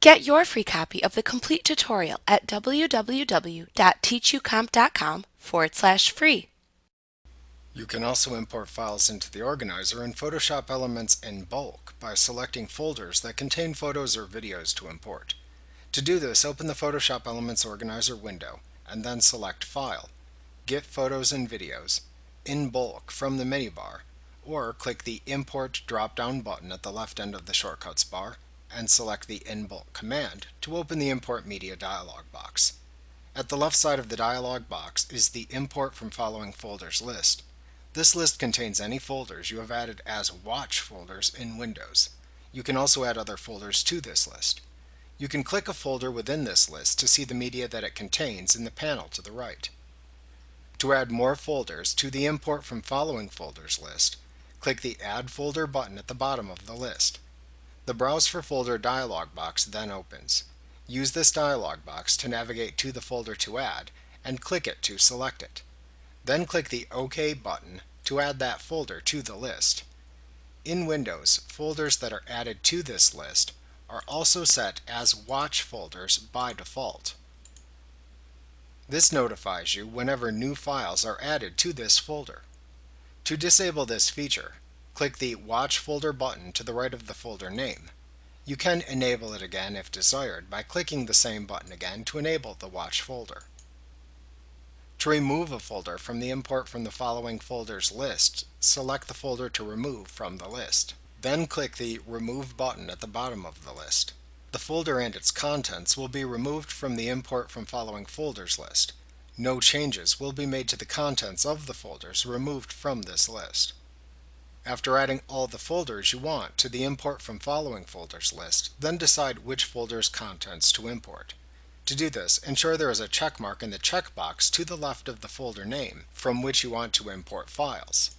Get your free copy of the complete tutorial at www.teachucomp.com/free. You can also import files into the organizer in Photoshop Elements in bulk by selecting folders that contain photos or videos to import. To do this, open the Photoshop Elements Organizer window and then select File, Get Photos and Videos, in bulk from the menu bar, or click the Import drop-down button at the left end of the Shortcuts bar and select the In Bulk command to open the Import Media dialog box. At the left side of the dialog box is the Import from Following Folders list. This list contains any folders you have added as Watch folders in Windows. You can also add other folders to this list. You can click a folder within this list to see the media that it contains in the panel to the right. To add more folders to the Import from Following Folders list, click the Add Folder button at the bottom of the list. The Browse for Folder dialog box then opens. Use this dialog box to navigate to the folder to add and click it to select it. Then click the OK button to add that folder to the list. In Windows, folders that are added to this list are also set as Watch folders by default. This notifies you whenever new files are added to this folder. To disable this feature, click the Watch Folder button to the right of the folder name. You can enable it again if desired by clicking the same button again to enable the Watch folder. To remove a folder from the Import from the Following Folders list, select the folder to remove from the list. Then click the Remove button at the bottom of the list. The folder and its contents will be removed from the Import from Following Folders list. No changes will be made to the contents of the folders removed from this list. After adding all the folders you want to the Import from Following Folders list, then decide which folder's contents to import. To do this, ensure there is a check mark in the checkbox to the left of the folder name from which you want to import files.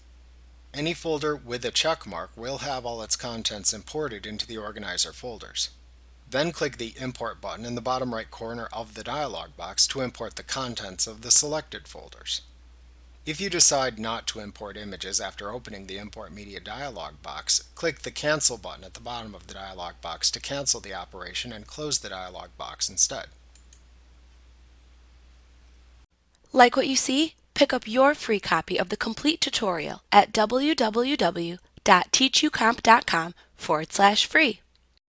Any folder with a check mark will have all its contents imported into the organizer folders. Then click the Import button in the bottom right corner of the dialog box to import the contents of the selected folders. If you decide not to import images after opening the Import Media dialog box, click the Cancel button at the bottom of the dialog box to cancel the operation and close the dialog box instead. Like what you see? Pick up your free copy of the complete tutorial at www.teachucomp.com/free.